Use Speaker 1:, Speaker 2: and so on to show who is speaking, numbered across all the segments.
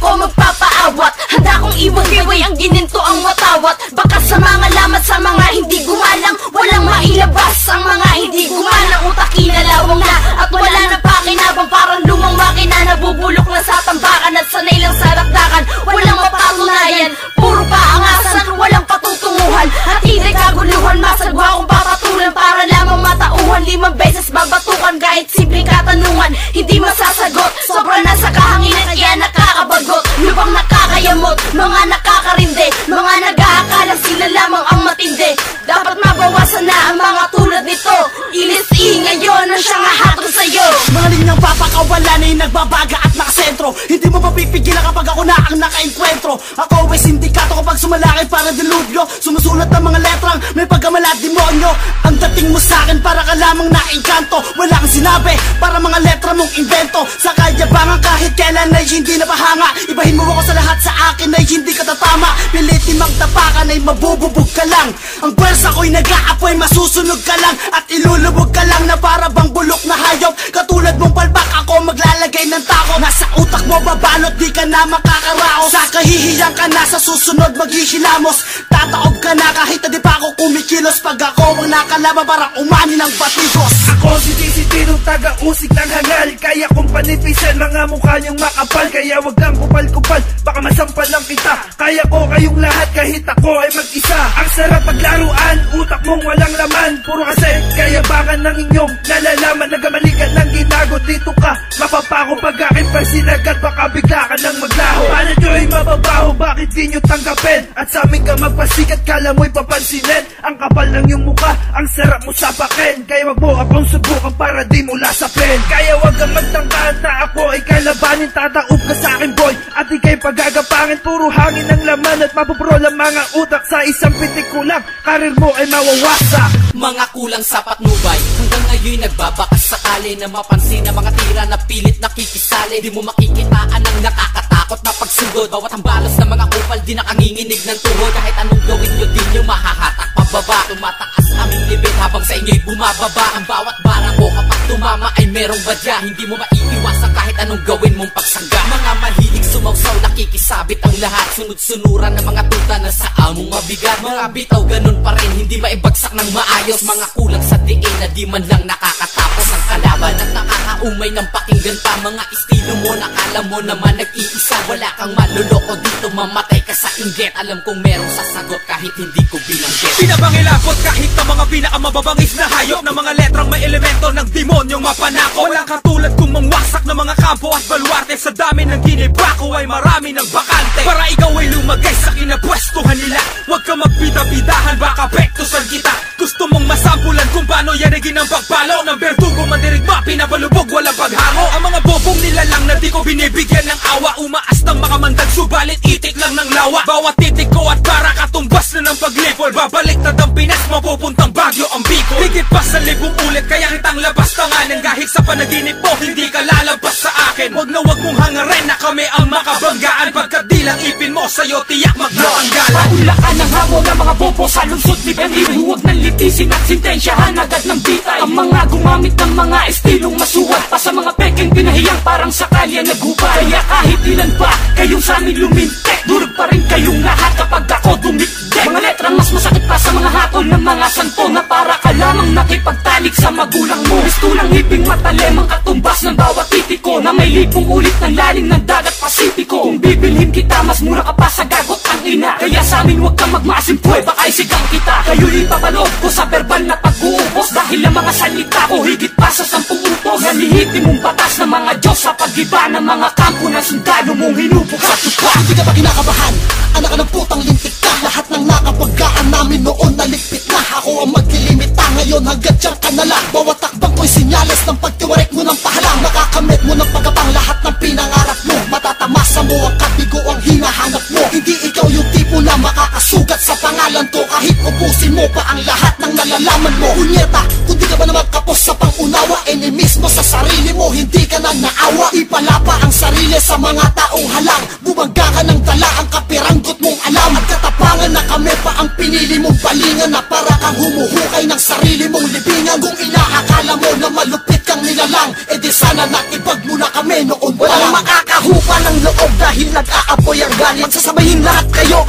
Speaker 1: ako magpapaawat. Handa kong iwag-iway ang gininto ang matawat. Baka sa mga lamat sa mga hindi gumalang, walang mailabas ang mga hindi gumalang. Utak kinalawang na at wala na pakinabang, parang lumang makina nabubulok na sa tambakan at sanay lang sa dakdakan. Walang mapatunayan, puro paangasan, walang patutunguhan at hindi kaguluhan. Masagwa kong papatulan para lamang matauhan. 5 beses babatukan kahit simpleng katanungan, hindi masasagot. Sobra na sa kahanginan kaya nakakabagot. Lubang nakakayamot, mga nakakarindi, mga nag-aakala sila lamang ang matindi. Dapat mabawasan na ang mga tulad nito. Ilis-i ngayon ang siyang hahatol sa'yo.
Speaker 2: Mga linyang papakawalan ay nagbabaga at nakasentro. Hindi mo mapipigilan kapag ako na ang nakaenkwentro. Ako ay sindikato kapag sumalaki para dilubyo. Sumusulat ng mga letrang may pagkamalat demonyo. Ang dating mo sa'kin para ka lamang naengkanto. Wala kang sinabi para mga letra mong invento. Sa kayabangan kahit kailan ay hindi napahanga. Ibahin mo ako sa lahat, sa akin ay hindi ka tatama. Pilitin magtapakan ay mabububog ka lang. Ang pwersa ko'y nag-aapoy, masusunog ka lang at ilulubog ka lang na para bang bulok na hayop. Katulad mong palpak ako maglalagay ng takot. Nasa utak mo babalot, di ka na makakaraos. Sa kahihiyang ka na, sa susunod maghihilamos. Tataob ka na kahit na di pa ako kumikilos. Pag ako ang nakalaban parang umani ng batigos.
Speaker 3: Ako si Disitinong taga-usig ng hangal. Kaya kong panipisan mga mukha niyong makapal. Kaya wag lang kupal-kupal, baka masampal lang kita. Kaya ko kayong lahat kahit ako ay mag-isa. Ang sarap paglaruan, utak mong walang laman. Puro kasi kayabangan ng inyong nalalaman. Nagamali ka ng ginago, dito ka mapapako pag aking pagsinagat. Baka bigla ka nang maglaho. Paano nyo'y mababaho, bakit di nyo tanggapin? At sa amin ka magpasikat, kala mo'y papansinin. Ang kapal ng iyong mukha, ang sarap mo sapakin. Kaya wag mo akong subukan para di mo lasapin. Kaya wag kang magtangkaan na ako ay kalabanin. Tataob ka sa akin boy at ikay pagagapangin. Puro hangin ang laman at mapuprol ang mga utak. Sa isang pitik kulang, karir mo ay mawawasak.
Speaker 4: Mga kulang sa patnubay, hanggang ngayon nagbabakas sakali na mapansin na mga tira na pilit nakikisali. Di mo makikitaan ang nakakatakot na pagsugod. Bawat hambalos ng mga kupal di nakanginginig ng tuhod. Kahit anong gawin nyo di nyo mahahatak pababa. Tumataas aming libid habang sa inyo'y bumababa. Ang bawat bara ko kapag tumama ay merong badya. Hindi mo maiiwasan kahit anong gawin mong pagsangga. Mga mahilig sumawsaw nakikisabit ang lahat. Sunod-sunuran ng mga tuta na sa among mabigat. Mga bitaw ganun pa rin, hindi maibagsak ng maayos. Mga kulang sa diin na di man lang nakakatapos ang kalaban at nakakaumay ng pakinggan pa. Mga estilo mo nakala mo naman nag-iisa. Wala kang maluloko dito, mamatay ka sa inggit. Alam kong merong sasagot kahit hindi ko binanggit.
Speaker 5: Pinabangilabot kahit na mga pinakamababangis na hayop. Na mga letrang may elemento ng demonyong mapanako. Walang katulad kung mangwasak ng mga kampo at baluarte. Sa dami ng ginibako ay marami ng bakante. Para ikaw ay lumagay sa kinapwestuhan nila. Huwag ka magbida-bidahan, baka pektusan kita. Gusto mong masampulan kung paano yan ay ginambag palo ng berdugo, mandirigma, pinapalubog, walang paghango. Ang mga bobong nila lang na di ko binibigyan ng awa. Umaas ng mga mandag, subalit itik lang ng lawa. Bawat titik ko at para katumbas na ng paglipol. Babalik na ang Pinas, mapupuntang Baguio ang Bicol. Higit pa sa 1000 ulit, kaya kitang labas tanganin. Kahit sa panaginip mo, hindi ka lalabas sa akin. Wag na wag mong hangarin na kami ang makabanggaan. Pagkat di lang ipin mo, sa'yo tiyak magtatanggalan.
Speaker 6: Paulakan ng hamon ng mga bobo sa lungsod ni Benito. Huwag nang litisin at sintensyahan agad ng bitay. Ang mga gumamit ng mga estilong masuwat pa sa mga peking pinahiyang parang sa kalye naghubay. Kaya kahit ilan pa kayong sa amin lumintek, durog pa rin kayong lahat kapag ako dumikdek. Mga letrang mas masakit pa sa mga hatol ng mga santo na para ka lamang nakipagtalik sa magulang mo. Gusto lang hiping matalim ang katumbas ng bawat titiko na may lipong ulit ng lalim ng dagat Pasipiko. Kung bibilhin kita, mas mura ka pa sa gagot ang ina. Kaya sa amin huwag kang magmasimpuy, baka isigang kita. Kayo'y ipapaloob ko sa verbal na pag-uubos. Dahil ang mga salita ko higit pa sa 10 utos. Nalihipin mong batas ng mga Diyos sa pag-iba ng mga kampo na sundalo mong hinubog sa tupa.
Speaker 2: Hindi ka ba kinakabahan? Anak ka ng putang lintik ka. Lahat ng nakapagkaan namin noon naligpit na. Ako ang maglilimita ngayon hanggang dyan ka na lang. Bawat takbang ko'y sinyales ng pagtiwarek mo ng pahalang. Nakakamit mo ng pagkapang lahat ng pinangarap mo. Matatamasa mo ang kabigo ang hinahanap mo. Hindi ikaw yung tipo na makakasugat sa pangalan ko. Kahit ubusin mo pa ang lahat ng nalalaman mo. Kunyeta, kung di ka ba naman kapos sa pangunawa, enemies mo sa sarili mo, hindi ka na naawa. Ipalapa ang sarili sa mga taong halang. Bumangga ka ng dala ang kapiranggot mong alam. At katapangan na kami pa ang pinili mong balingan. Na para kang humuhukay ng sarili mong libingan. Kung inaakala mo na malupit kang nilalang, edi sana natibag mo na kami noon pa. Walang makakahupa ng loob dahil nag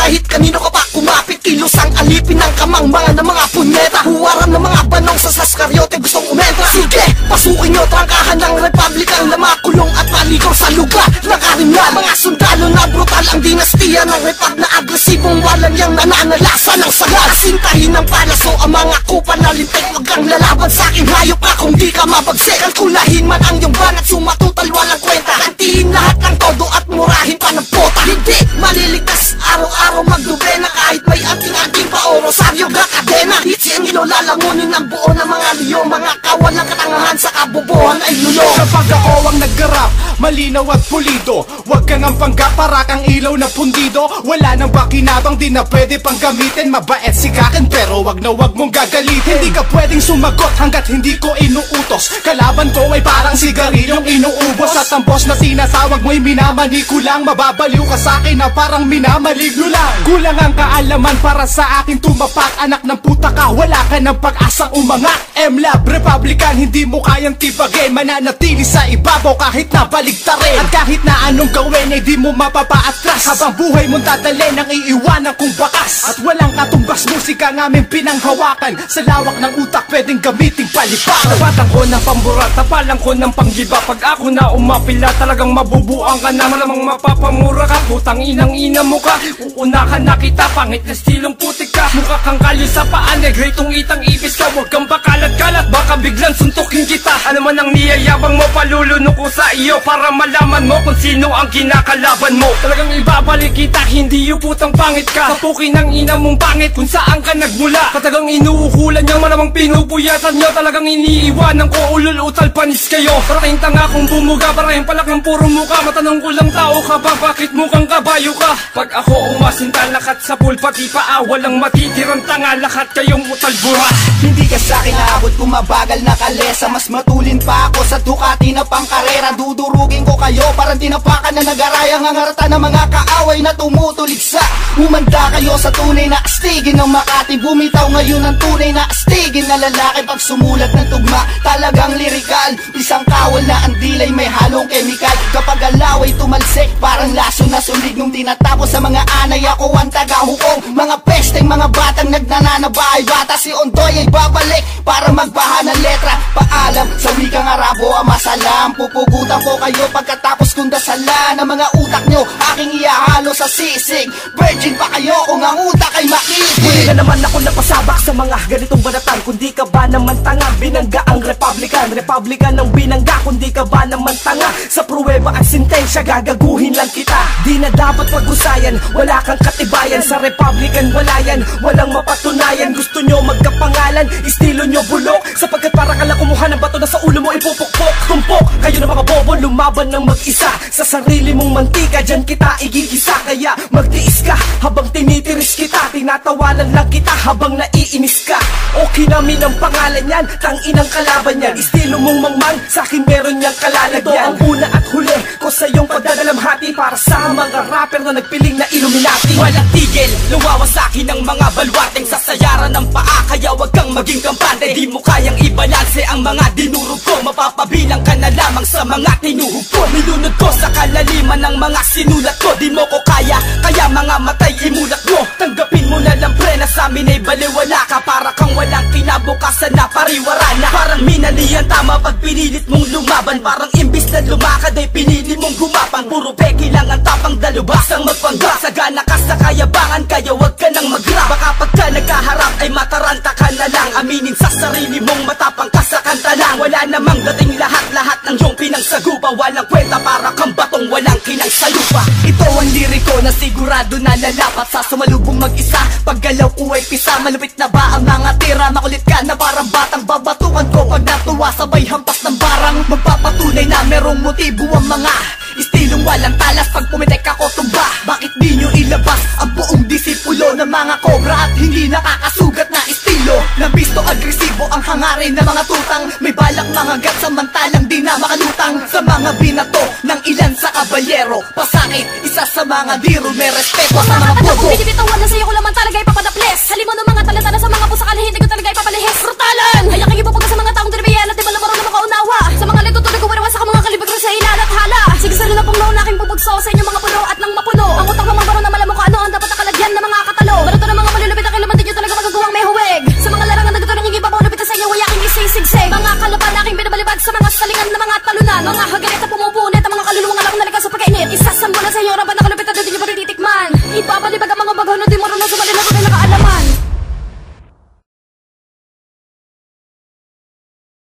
Speaker 2: kahit kanino ka pa kumapit. Kilos ang alipin ng kamang mga na mga punyeta. Huwaran ng mga banong sa Saskaryote gustong umentra. Sige, pasukin nyo trangkahan ng Republican na makulong at maligor sa lugar ng karimlan. Mga sundalo na brutal ang dinastiya ng Repab na agresibong walang yang nananalasa ng sagal. Sintahin ng palaso ang mga kupa na lintik. Huwag kang lalaban sa aking hayop ka kung di ka mabagsik. Kalkulahin man ang iyong banat, sumatutal walang kwenta. Kantiin lahat ng todo at murahin pa ng pota. Hindi maliligtas araw-araw magdubena kahit may anting-anting pa o rosaryo ga kadena. Itsi ang ilo lalangunin ng buo ng mga liyo. Mga kawalang katangahan sa kabubuhan ay lulo.
Speaker 7: Kapag ako ang naggarap, malinaw at pulido, huwag kang ang panggap para kang ilaw na pundido. Wala nang bakinabang di na pwede pang gamitin. Mabait si kakin pero wag na wag mong gagalitin. Hindi ka pwedeng sumagot hanggat hindi ko inuutos. Kalaban ko ay parang sigarilyong inuubos. At ang boss na sinasawag mo'y minamani ko lang. Mababaliw ka sa'kin na parang minamaligno lang. Kulang ang kaalaman para sa akin tumapak. Anak ng puta ka, wala ka ng pag-asang umangat. MLab, Republican, hindi mo kayang tibagin. Mananatili sa ibabaw kahit na baligtarin. At kahit na anong gawin ay di mo mapapaatras. Habang buhay mong dadalhin ang iiwanan kong bakas. At walang katumbas musika ng aming pinanghawakan. Sa lawak ng utak pwedeng gamiting palipakan.
Speaker 6: Tapatan ko ng pambura, tapalan ko ng panggiba. Pag ako na umapila talagang mabubuang ka na. Malamang mapapamura ka, putang inang-ina mo ka. Uunahan na kita, pangit na stilong putik ka. Mukha kang kalyo sa paan, negretong itang ipis ka. Huwag kang pakalat-kalat, baka biglang suntukin kita. Ano man ang niyayabang mo, palulunok ko sa iyo. Para malaman mo kung sino ang kinakalaban mo. Talagang ibabalik kita, hindi yung putang pangit ka. Kapukin ng ina mong pangit kung saan ka nagmula. Katagang inuukulan niya, malamang pinupuyatan nyo. Talagang iniiwanan ko, ulul-utal panis kayo. Parating tanga kung bumuga, parating palakang puro muka. Matanong ko lang tao ka ba, bakit mukhang kabayo ka? Pag ako umasinta, lakat sa pool, pati paa, walang matitirang tanga, lahat kayong utalbura.
Speaker 2: Hindi ka sa'kin naabot kung mabagal na kalesa. Mas matulin pa ako sa Ducati na pangkarera. Dudurugin ko kayo parang tinapakan na nagarayang ang harata ng mga kaaway na tumutulig sa. Humanda kayo sa tunay na astigin ng Makati. Bumitaw ngayon ang tunay na astigin na lalaki pag sumulat ng tugma. Talagang lirikal, isang kawal na ang dilay may halong kemikal. Kapag alaway tumalsik parang laso na sulig. Nung tinatapos sa mga anay ako ang tagahukong. Mga pesteng mga batang nagnananabahay. Bata si Ondoy ay babalik para magbaha ng letra. Paalam sa wikang Arabo ang masalam. Pupugutan ko kayo pagkatapos kong dasalan. Ang mga utak nyo aking iahalo sa sisig. Virgin pa kayo kung ang utak ay makinig.
Speaker 6: Hindi na naman ako napasabak sa mga ganitong banatan. Kundi ka ba naman tanga, binangga ang Republican. Republican ang binangga, kundi ka ba naman tanga. Sa pruweba at sintensya gagaguhin lang kita. Di na dapat pag-usayan, wala kang katibayan. Sa Republican wala yan, walang mapatunayan. Gusto nyo magkapangalan, estilo nyo bulok. Sapagkat para ka lang kumuha ng bato na sa ulo mo ipupukpok. Tumpok, kayo na mga bobo, lumaban ng mag-isa. Sa sarili mong mantika, dyan kita igigisa. Kaya magtiis ka, habang tinitiris kita. Tinatawanan lang kita, habang naiinis ka. Okay namin ang pangalan yan, tanginang kalaban yan. Estilo mong mangmang, sa'kin meron niyang kalalagyan. Ito ang una at huli ko sa iyong pagdadalamhati. Para sa mga rapper na nagpiling na Illuminati.
Speaker 4: Walang tigil, luwawa sa'kin ang mga balwateng sasayaran ng paa. Kaya wag kang maging kampante, di mo kayang ibalanse ang mga dinurog ko. Mapapabilang ka na lamang sa mga tinuhog ko. Nilunod ko sa kalaliman ng mga sinulat ko. Di mo ko kaya, kaya mga matay imulat mo. Tanggapin mo na lang pre na sa amin ay baliwala ka. Para kang walang kinabukasan na pariwara na. Parang minalihan tama pag pinilit mong lumaban. Parang imbis na lumakad ay pinili mong gumapang. Puro peki lang ang tapang dalubas ang magpangga. Sagana ka sa kayabangan kaya wag ka nang mag-rap. Baka pagka nagkaharap ay mataranta ka na lang. Aminin sa sarili mong matapang ka sa kanta lang. Wala namang dating lahat-lahat ng iyong pinangsagupa. Walang kwenta para kang batong walang kinang sa lupa. Ito ang liriko na sigurado na lalapat sa sumalubong mag-isa. Paggalaw ko ay pisa, malupit na ba ang mga tira? Makulit ka na parang batang babatukan ko. Pag natuwa sabay hampas ng barang. Magpapatunay na merong motibo ang mga estilong walang talas. Pag pumitek ako tumba, bakit di nyo ilabas ang buong disipulo ng mga kobra at hindi nakakasugat na estilo? Nabisto agresibo ang hangarin ng mga tutang. May balak mga gat samantalang di na makalutang. Sa mga binato ng ilan sa kabalyero, pasakit isa sa mga diro may respeto sa mga
Speaker 1: Makakatanda
Speaker 4: bobo.
Speaker 1: kung binibitawan na sa'yo ko laman